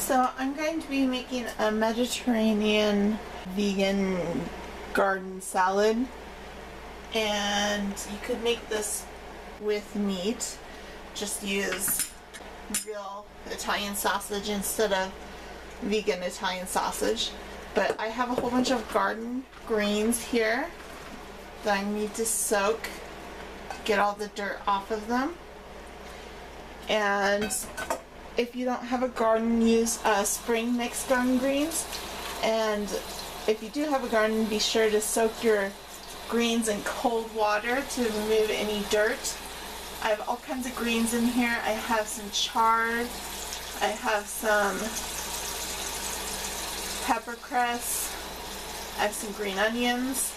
So I'm going to be making a Mediterranean vegan garden salad, and you could make this with meat. Just use real Italian sausage instead of vegan Italian sausage. But I have a whole bunch of garden greens here that I need to soak, get all the dirt off of them. And if you don't have a garden, use spring mixed garden greens. And if you do have a garden, be sure to soak your greens in cold water to remove any dirt. I have all kinds of greens in here. I have some chard, I have some pepper cress, I have some green onions,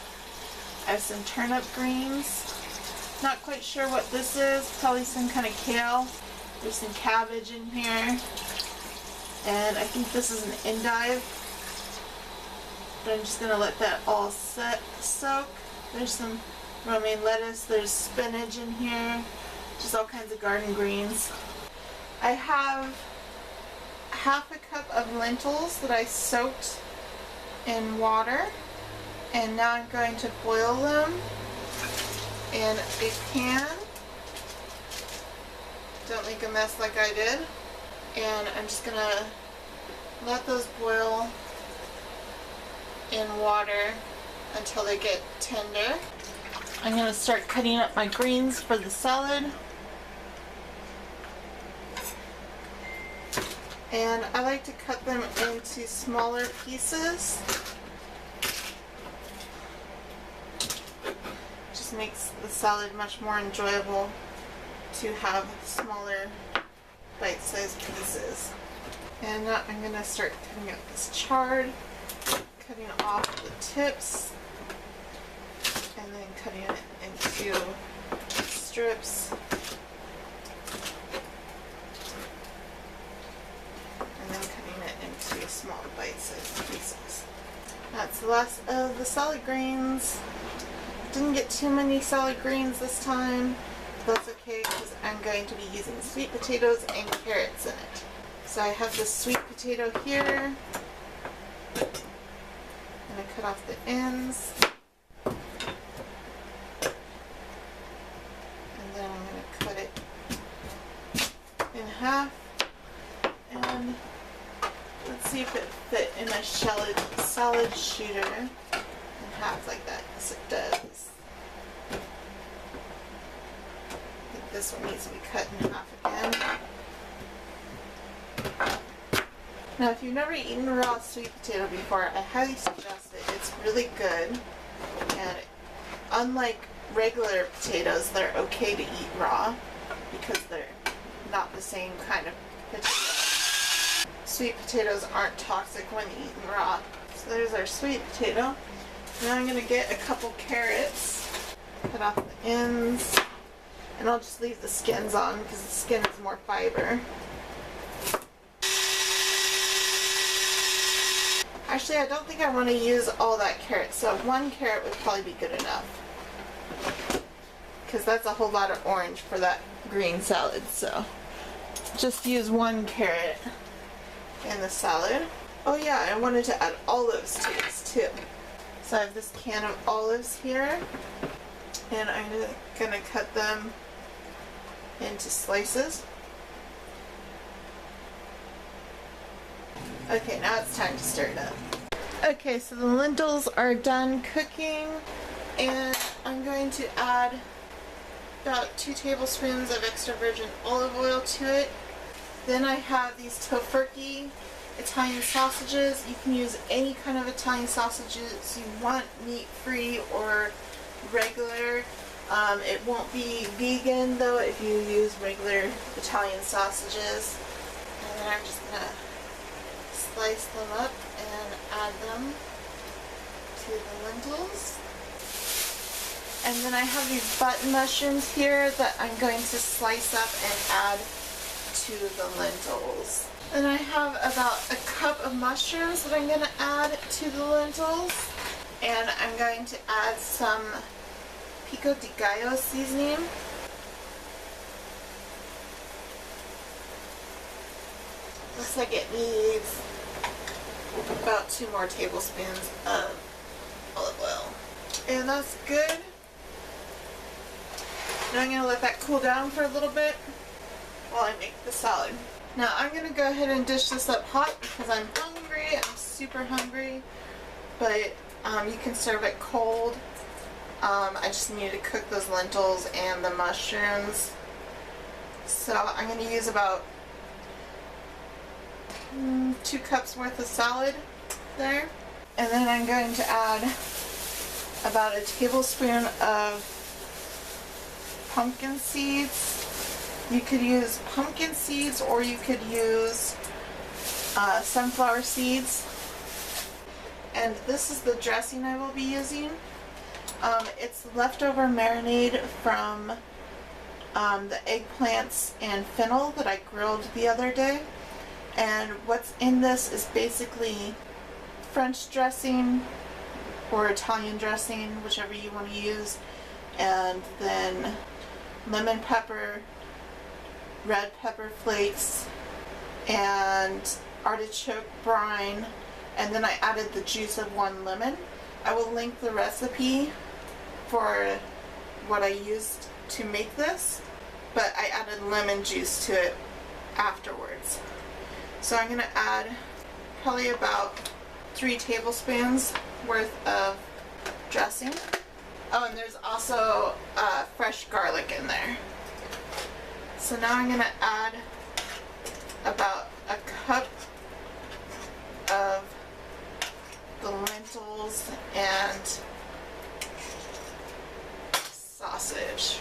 I have some turnip greens. Not quite sure what this is, probably some kind of kale. There's some cabbage in here, and I think this is an endive, but I'm just going to let that all soak. There's some romaine lettuce, there's spinach in here, just all kinds of garden greens. I have half a cup of lentils that I soaked in water, and now I'm going to boil them in a pan. Don't make a mess like I did. And I'm just gonna let those boil in water until they get tender. I'm gonna start cutting up my greens for the salad. And I like to cut them into smaller pieces. Just makes the salad much more enjoyable to have smaller bite-sized pieces. And now I'm going to start cutting up this chard, cutting off the tips, and then cutting it into strips, and then cutting it into small bite-sized pieces. That's the last of the salad greens. Didn't get too many salad greens this time. That's okay, because I'm going to be using sweet potatoes and carrots in it. So I have this sweet potato here. I'm going to cut off the ends. And then I'm going to cut it in half. And let's see if it fit in my salad shooter in half like that. Yes, it does. This one needs to be cut in half again. Now, if you've never eaten raw sweet potato before, I highly suggest it. It's really good, and unlike regular potatoes, they're okay to eat raw because they're not the same kind of potato. Sweet potatoes aren't toxic when eaten raw. So there's our sweet potato. Now I'm going to get a couple carrots, cut off the ends. And I'll just leave the skins on because the skin is more fiber. Actually, I don't think I want to use all that carrot, so one carrot would probably be good enough. Because that's a whole lot of orange for that green salad, so just use one carrot in the salad. Oh yeah, I wanted to add olives to this too. So I have this can of olives here, and I'm gonna cut them into slices. Okay, now it's time to stir it up. Okay, so the lentils are done cooking, and I'm going to add about 2 tablespoons of extra virgin olive oil to it. Then I have these tofurkey Italian sausages. You can use any kind of Italian sausages you want, meat-free or regular. It won't be vegan though if you use regular Italian sausages. And then I'm just going to slice them up and add them to the lentils. And then I have these button mushrooms here that I'm going to slice up and add to the lentils. And I have about a cup of mushrooms that I'm going to add to the lentils. And I'm going to add some pico de gallo seasoning. looks like it needs about 2 more tablespoons of olive oil. And that's good. Now I'm going to let that cool down for a little bit while I make the salad. Now I'm going to go ahead and dish this up hot because I'm hungry. I'm super hungry. But you can serve it cold. I just need to cook those lentils and the mushrooms. So I'm going to use about 2 cups worth of salad there. And then I'm going to add about a tablespoon of pumpkin seeds. You could use pumpkin seeds or you could use sunflower seeds. And this is the dressing I will be using. It's leftover marinade from the eggplants and fennel that I grilled the other day. And what's in this is basically French dressing or Italian dressing, whichever you want to use, and then lemon pepper, red pepper flakes, and artichoke brine, and then I added the juice of 1 lemon. I will link the recipe for what I used to make this, but I added lemon juice to it afterwards. So I'm going to add probably about 3 tablespoons worth of dressing. Oh, and there's also fresh garlic in there. So now I'm going to add about a cup of the lentils and sausage.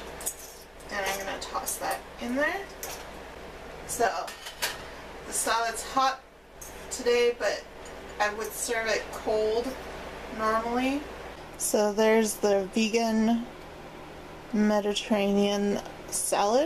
And I'm going to toss that in there. So the salad's hot today, but I would serve it cold normally. So there's the vegan Mediterranean salad.